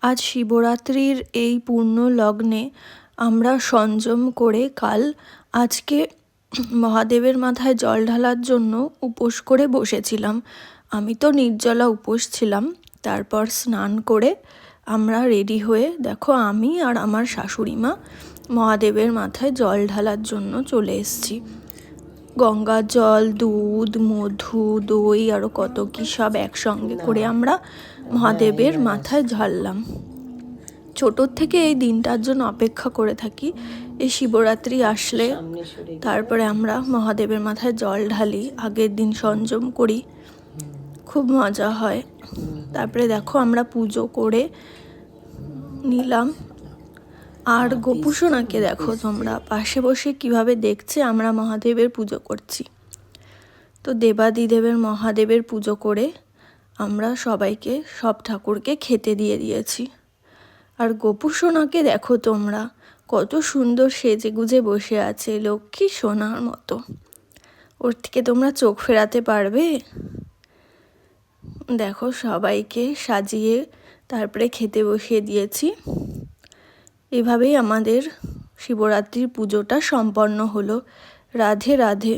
আজ শিবরাত্রির এই পূর্ণ লগ্নে আমরা সংযম করে আজকে মহাদেবের মাথায় জল ঢালার জন্য উপোস করে বসেছিলাম। আমি তো নির্জলা উপোস ছিলাম। তারপর স্নান করে আমরা রেডি হয়ে দেখো আমি আর আমার শাশুড়ি মা মহাদেবের মাথায় জল ঢালার জন্য চলে এসেছি। গঙ্গা জল, দুধ, মধু, দই আরও কত কী সব একসঙ্গে করে আমরা মহাদেবের মাথায় ঢাললাম। ছোটোর থেকে এই দিনটার জন্য অপেক্ষা করে থাকি। এই শিবরাত্রি আসলে তারপরে আমরা মহাদেবের মাথায় জল ঢালি, আগের দিন সংযম করি, খুব মজা হয়। তারপরে দেখো আমরা পুজো করে নিলাম। আর গোপুসোনাকে দেখো তোমরা পাশে বসে কিভাবে দেখছে আমরা মহাদেবের পুজো করছি। তো দেবাদিদেবের মহাদেবের পুজো করে আমরা সবাইকে সব ঠাকুরকে খেতে দিয়ে দিয়েছি। আর গোপুসোনাকে দেখো তোমরা কত সুন্দর সেজে গুজে বসে আছে, লক্ষ্মী সোনার মতো। ওর থেকে তোমরা চোখ ফেরাতে পারবে? দেখো সবাইকে সাজিয়ে তারপরে খেতে বসিয়ে দিয়েছি। এভাবেই আমাদের শিবরাত্রির পুজোটা সম্পন্ন হলো। রাধে রাধে।